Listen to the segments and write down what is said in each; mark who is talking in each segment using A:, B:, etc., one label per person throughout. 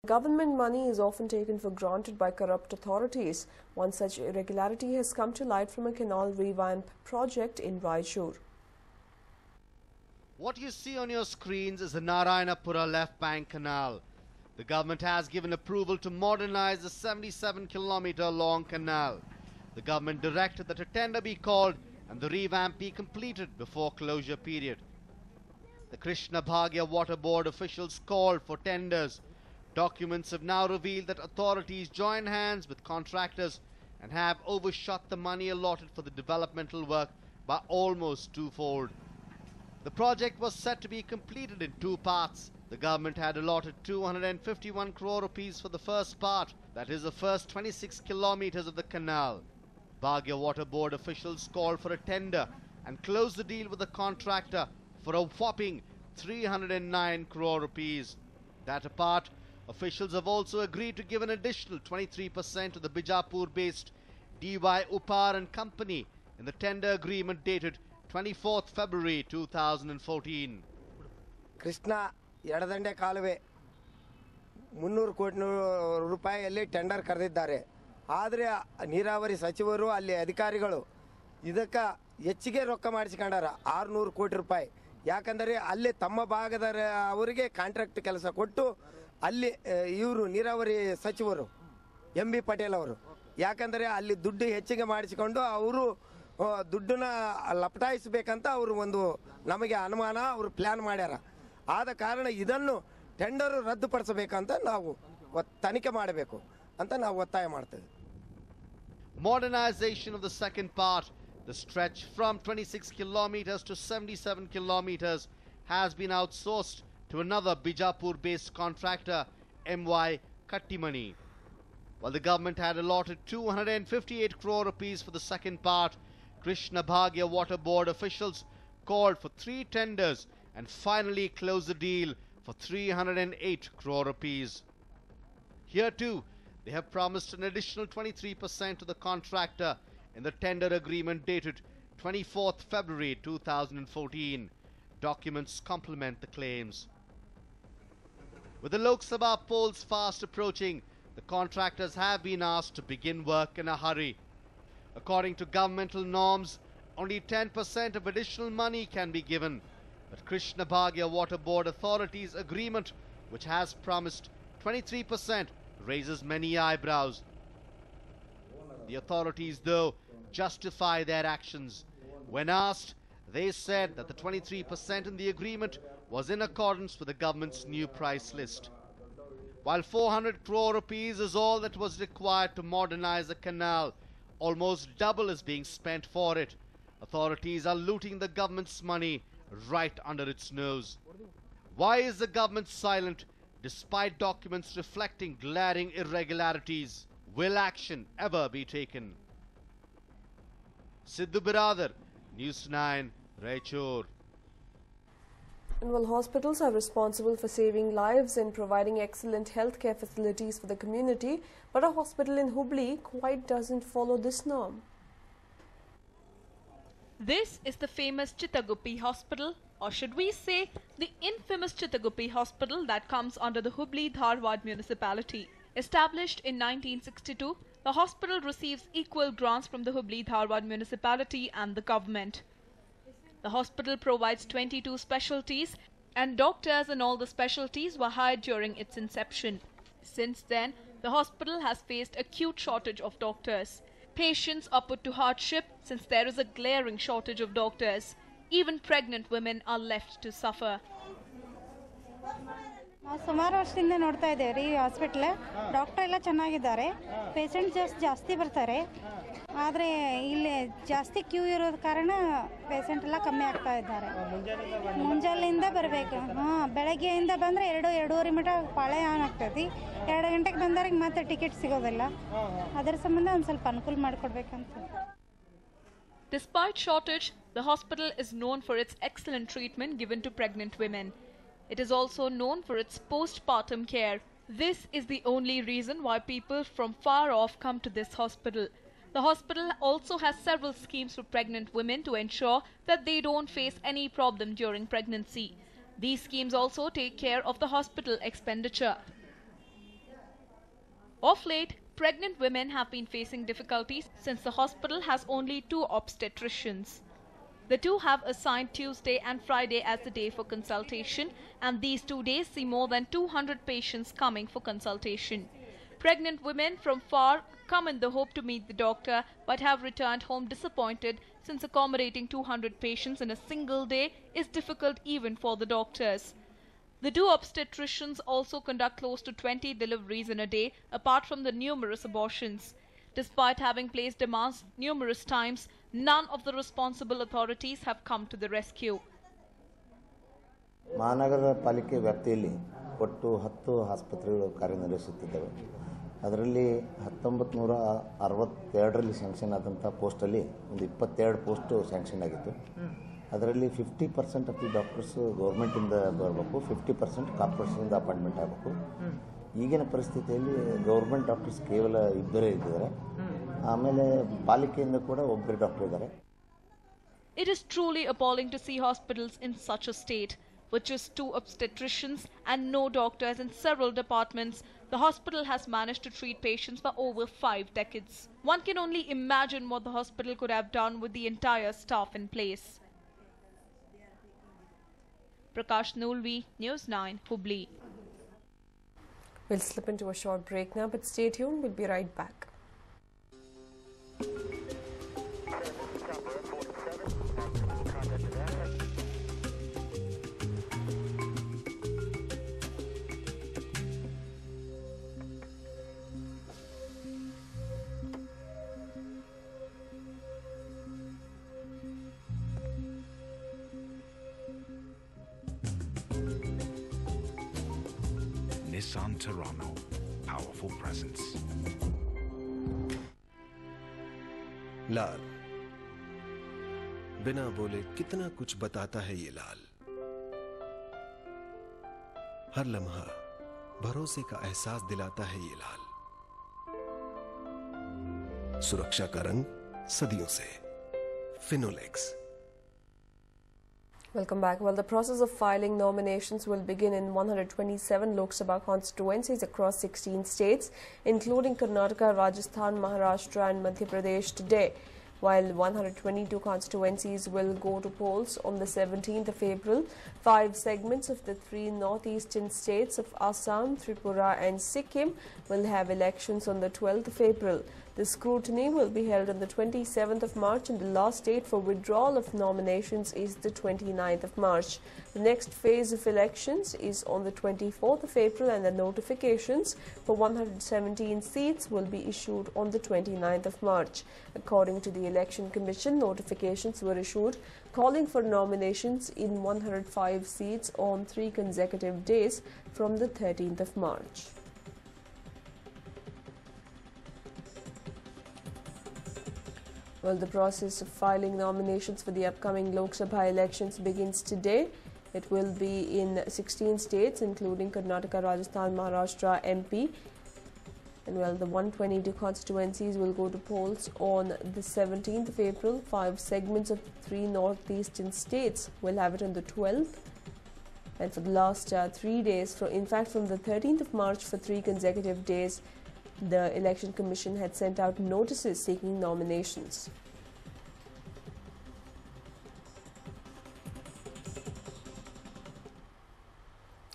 A: Government money is often taken for granted by corrupt authorities. One such irregularity has come to light from a canal revamp project in Raichur.
B: What you see on your screens is the Narayanapura Left Bank Canal. The government has given approval to modernize the 77-kilometer long canal. The government directed that a tender be called and the revamp be completed before closure period. The Krishna Bhagya Water Board officials called for tenders. Documents have now revealed that authorities join hands with contractors and have overshot the money allotted for the developmental work by almost twofold. The project was set to be completed in two parts. The government had allotted 251 crore rupees for the first part, that is the first 26 kilometers of the canal. Bhagya Water Board officials called for a tender and closed the deal with the contractor for a whopping 309 crore rupees. That apart, officials have also agreed to give an additional 23% to the Bijapur-based D.Y. Upar and Company in the tender agreement dated 24th February 2014.
C: Krishna Yadadanಡೆ ಕಾಲುವೆ 300 ಕೋಟಿ ರೂಪಾಯಿಯಲ್ಲಿ tender ಕರೆದಿದ್ದಾರೆ. ಆದರೆ ನೀರಾವರಿ ಸಚಿವರು ಅಲ್ಲಿ ಅಧಿಕಾರಿಗಳು ಇದಕ್ಕೆ ಹೆಚ್ಚಿಗೆ ರೊಕ್ಕ ಮಾಡಿಸಿಕೊಂಡಾರ 600 ಕೋಟಿ ರೂಪಾಯಿ. ಯಾಕಂದರೆ ಅಲ್ಲಿ ತಮ್ಮ ಭಾಗದ ಅವರಿಗೆ ಕಾಂಟ್ರಾಕ್ಟ್ ಕೆಲಸ ಕೊಟ್ಟು ಅಲ್ಲಿ ಇವರು ನೀರಾವರಿ ಸಚಿವರು ಎಂ.ಬಿ. ಪಟೇಲ್ ಅವರು ಯಾಕಂದರೆ ಅಲ್ಲಿ ದುಡ್ಡು ಹೆಚ್ಚಿಗೆ ಮಾಡಿಸಿಕೊಂಡು ಅವರು ದುಡ್ಡನ್ನ ಲಪಟಾಯಿಸಬೇಕಂತ ಅವರು ಒಂದು ನಮಗೆ ಅನುಮಾನ ಅವರು ಪ್ಲಾನ್ ಮಾಡ್ಯಾರ. ಆದ ಕಾರಣ ಇದನ್ನು ಟೆಂಡರ್ ರದ್ದುಪಡಿಸಬೇಕಂತ ನಾವು ತನಿಖೆ ಮಾಡಬೇಕು ಅಂತ ನಾವು ಒತ್ತಾಯ ಮಾಡ್ತೇವೆ.
B: Modernization of the second part, the stretch from 26 kilometers to 77 kilometers, has been outsourced to another Bijapur-based contractor, M.Y. Kattimani. While the government had allotted 258 crore rupees for the second part, Krishna Bhagya Water Board officials called for 3 tenders and finally closed the deal for 308 crore rupees. Here too, they have promised an additional 23% to the contractor in the tender agreement dated 24th February 2014. Documents complement the claims. With the Lok Sabha polls fast approaching, the contractors have been asked to begin work in a hurry. According to governmental norms, only 10% of additional money can be given. But Krishna Bhagya Water Board Authority's agreement, which has promised 23%, raises many eyebrows. The authorities, though, justify their actions. When asked, they said that the 23% in the agreement was in accordance with the government's new price list. While 400 crore rupees is all that was required to modernize the canal, almost double is being spent for it. Authorities are looting the government's money right under its nose. Why is the government silent despite documents reflecting glaring irregularities? Will action ever be taken? Sidhu Biradar, News9, Raichur.
A: And while hospitals are responsible for saving lives and providing excellent healthcare facilities for the community, but a hospital in Hubli quite doesn't follow this norm.
D: This is the famous Chittaguppi Hospital, or should we say the infamous Chittaguppi Hospital that comes under the Hubli-Dharwad municipality. Established in 1962, the hospital receives equal grants from the Hubli-Dharwad municipality and the government. The hospital provides 22 specialties, and doctors in all the specialties were hired during its inception. Since then, the hospital has faced acute shortage of doctors. Patients are put to hardship since there is a glaring shortage of doctors. Even pregnant women are left to suffer.
E: ಸುಮಾರು ವರ್ಷದಿಂದ ನೋಡ್ತಾ ಇದ್ದೇವೆ ಈ hospital doctor ಎಲ್ಲ ಚೆನ್ನಾಗಿದ್ದಾರೆ patients ಜಾಸ್ತಿ ಬರ್ತಾರೆ ಆದರೆ ಇಲ್ಲಿ ಜಾಸ್ತಿ ಕ್ಯೂ ಇರೋದ ಕಾರಣ ಪೇಷಂಟ್ ಎಲ್ಲ ಕಮ್ಮಿ ಆಗ್ತಾ ಇದ್ದಾರೆ ಮುಂಜಾನೆಯಿಂದ ಬರಬೇಕು ಬೆಳಗ್ಗೆಯಿಂದ ಬಂದರೆ 2-2:30 ಮಟ ಪಾಳೆ ಆನ್ ಆಗ್ತೈತಿ 2 ಗಂಟೆಗೆ ಬಂದವ್ರಿಗೆ ಮತ್ತೆ ಟಿಕೆಟ್ ಸಿಗೋದಿಲ್ಲ ಅದರ ಸಂಬಂಧ ಒಂದು ಸ್ವಲ್ಪ ಅನುಕೂಲ ಮಾಡಿಕೊಡ್ಬೇಕಂತ.
D: Despite shortage, the hospital is known for its excellent treatment given to pregnant women. It is also known for its postpartum care. This is the only reason why people from far off come to this hospital. The hospital also has several schemes for pregnant women to ensure that they don't face any problem during pregnancy. These schemes also take care of the hospital expenditure. Of late, pregnant women have been facing difficulties since the hospital has only 2 obstetricians. The two have assigned Tuesday and Friday as the day for consultation, and these 2 days see more than 200 patients coming for consultation. Pregnant women from far come in the hope to meet the doctor but have returned home disappointed since accommodating 200 patients in a single day is difficult even for the doctors. The 2 obstetricians also conduct close to 20 deliveries in a day apart from the numerous abortions. Despite having placed demands numerous times, none of the responsible authorities have come to the rescue.
F: ಮಹಾನಗರ ಪಾಲಿಕೆ ವ್ಯಾಪ್ತಿಯಲ್ಲಿ ಒಟ್ಟು 10 ಆಸ್ಪತ್ರೆಗಳು ಕಾರ್ಯನಿರ್ವಹಿಸುತ್ತಿದ್ದವೆ. ಅದರಲ್ಲಿ 1962ರಲ್ಲಿ sanction ಆದಂಥ ಪೋಸ್ಟಲ್ಲಿ ಒಂದು 22 post sanction ಆಗಿತ್ತು. ಅದರಲ್ಲಿ 50% ಆಫ್ ದಿ ಡಾಕ್ಟರ್ಸ್ ಗೌರ್ಮೆಂಟಿಂದ ಬರಬೇಕು, 50% ಕಾರ್ಪೊರೇಷನಿಂದ ಅಪಾಯಿಂಟ್ಮೆಂಟ್ ಆಗಬೇಕು. ಈಗಿನ ಪರಿಸ್ಥಿತಿಯಲ್ಲಿ ಗೌರ್ಮೆಂಟ್ ಡಾಕ್ಟರ್ಸ್ ಕೇವಲ 2 ಇದ್ದಾರೆ. ಆಮೇಲೆ ಪಾಲಿಕೆಯಿಂದ ಕೂಡ ಒಬ್ಬರು ಡಾಕ್ಟರ್ ಇದ್ದಾರೆ.
D: It is truly appalling to see hospitals in such a state. With just 2 obstetricians and no doctors in several departments, the hospital has managed to treat patients for over 5 decades. One can only imagine what the hospital could have done with the entire staff in place. Prakash Nulvi, News 9, Hubli.
A: We'll slip into a short break now, but stay tuned. We'll be right back.
G: Nissan Terrano, powerful presence.
H: लाल बिना बोले कितना कुछ बताता है ये लाल। हर लम्हा भरोसे का एहसास दिलाता है ये लाल। सुरक्षा का रंग सदियों से Finolex.
A: Welcome back. Well, the process of filing nominations will begin in 127 Lok Sabha constituencies across 16 states, including Karnataka, Rajasthan, Maharashtra and Madhya Pradesh today, while 122 constituencies will go to polls on the 17th of April. 5 segments of the 3 northeastern states of Assam, Tripura and Sikkim will have elections on the 12th of April. The scrutiny will be held on the 27th of March, and the last date for withdrawal of nominations is the 29th of March. The next phase of elections is on the 24th of April, and the notifications for 117 seats will be issued on the 29th of March. According to the Election Commission, notifications were issued calling for nominations in 105 seats on 3 consecutive days from the 13th of March. Well, the process of filing nominations for the upcoming Lok Sabha elections begins today. It will be in 16 states, including Karnataka, Rajasthan, Maharashtra, MP. And well, the 122 constituencies will go to polls on the 17th of April. 5 segments of 3 northeastern states will have it on the 12th. And for the last 3 days, from the 13th of March for 3 consecutive days, the Election Commission had sent out notices seeking nominations.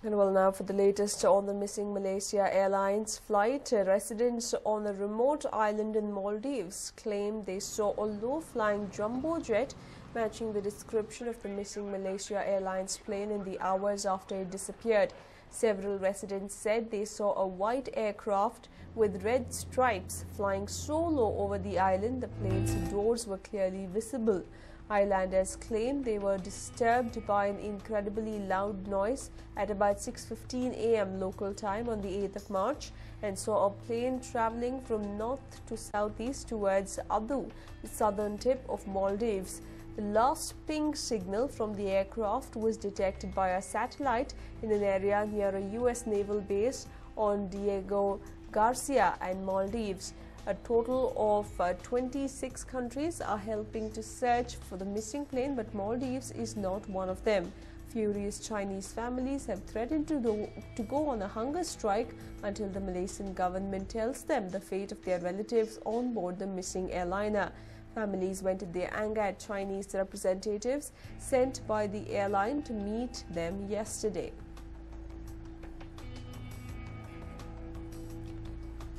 A: And well, now for the latest on the missing Malaysia Airlines flight. Residents on a remote island in Maldives claim they saw a low-flying jumbo jet matching the description of the missing Malaysia Airlines plane in the hours after it disappeared. Several residents said they saw a white aircraft with red stripes flying so low over the island the plane's doors were clearly visible. Islanders claim they were disturbed by an incredibly loud noise at about 6:15 a.m. local time on the 8th of March and saw a plane travelling from north to southeast towards Adu, the southern tip of Maldives. The last ping signal from the aircraft was detected by a satellite in an area near a U.S. naval base on Diego Garcia and Maldives. A total of 26 countries are helping to search for the missing plane, but Maldives is not one of them. Furious Chinese families have threatened to go on a hunger strike until the Malaysian government tells them the fate of their relatives on board the missing airliner. Families vented their anger at Chinese representatives sent by the airline to meet them yesterday.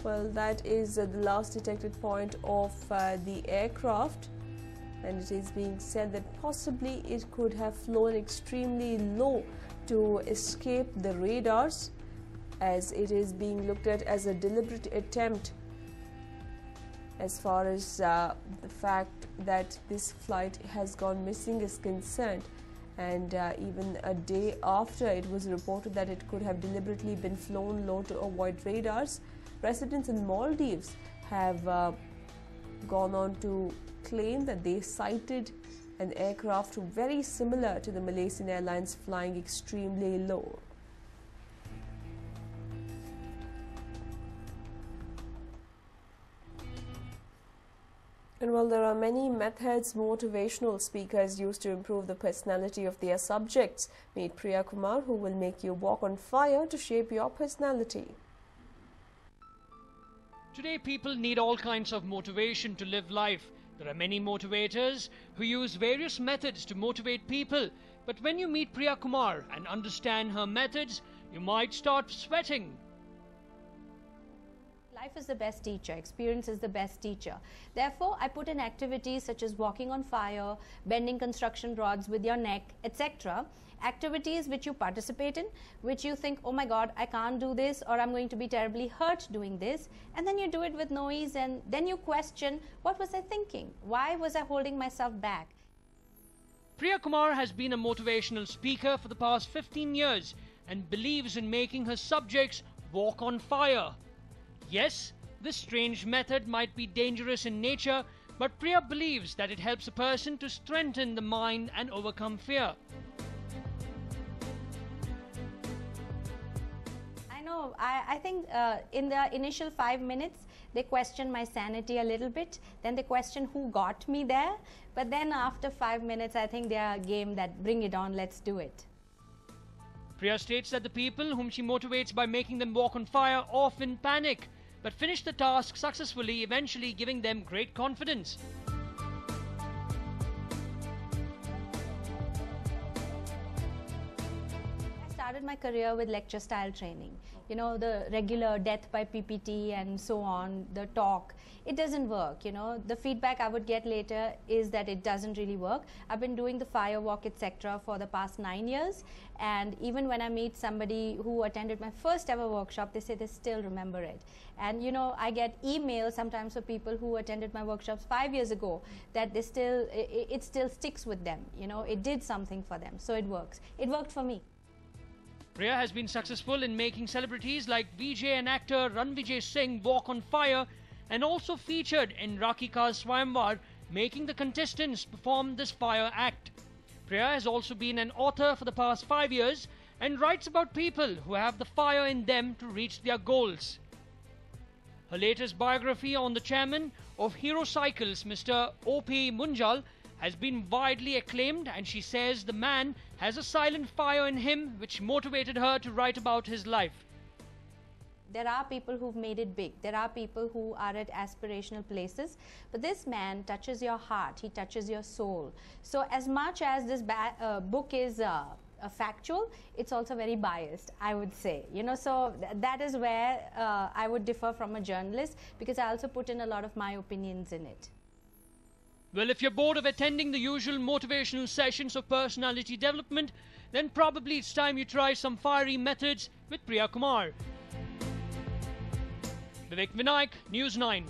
A: Well, that is the last detected point of the aircraft, and it is being said that possibly it could have flown extremely low to escape the radars, as it is being looked at as a deliberate attempt as far as the fact that this flight has gone missing is concerned. And even a day after it was reported that it could have deliberately been flown low to avoid radars, residents in Maldives have gone on to claim that they sighted an aircraft very similar to the Malaysian Airlines flying extremely low. And while there are many methods motivational speakers use to improve the personality of their subjects, meet Priya Kumar, who will make you walk on fire to shape your personality.
I: Today, people need all kinds of motivation to live life. There are many motivators who use various methods to motivate people. But when you meet Priya Kumar and understand her methods, you might start sweating.
J: Life is the best teacher, experience is the best teacher. Therefore, I put in activities such as walking on fire, bending construction rods with your neck, etc. Activities which you participate in, which you think, oh my God, I can't do this, or I'm going to be terribly hurt doing this. And then you do it with no ease, and then you question, what was I thinking? Why was I holding myself back?
I: Priya Kumar has been a motivational speaker for the past 15 years and believes in making her subjects walk on fire. Yes, this strange method might be dangerous in nature, but Priya believes that it helps a person to strengthen the mind and overcome fear.
J: I think in the initial 5 minutes, they question my sanity a little bit. Then they question who got me there. But then after 5 minutes, I think they are game that bring it on, let's do it.
I: Priya states that the people whom she motivates by making them walk on fire often panic, but finish the task successfully, eventually giving them great confidence.
J: I started my career with lecture style training. You know, the regular death by PPT and so on, the talk, it doesn't work. You know, the feedback I would get later is that it doesn't really work. I've been doing the fire walk, etc. for the past 9 years, and even when I meet somebody who attended my first ever workshop, they say they still remember it. And you know, I get emails sometimes for people who attended my workshops 5 years ago that they still, it still sticks with them. You know, it did something for them, so it works. It worked for me.
I: Priya has been successful in making celebrities like VJ and actor Ranvijay Singh walk on fire, and also featured in Rakhi Ka's Swayamvar, making the contestants perform this fire act. Priya has also been an author for the past 5 years and writes about people who have the fire in them to reach their goals. Her latest biography on the chairman of Hero Cycles, Mr. O.P. Munjal, has been widely acclaimed, and she says the man has a silent fire in him which motivated her to write about his life.
J: There are people who've made it big. There are people who are at aspirational places. But this man touches your heart. He touches your soul. So as much as this book is factual, it's also very biased, I would say. You know, so that is where I would differ from a journalist, because I also put in a lot of my opinions in it.
I: Well, if you're bored of attending the usual motivational sessions of personality development, then probably it's time you try some fiery methods with Priya Kumar. Vivek Vinayak, News 9.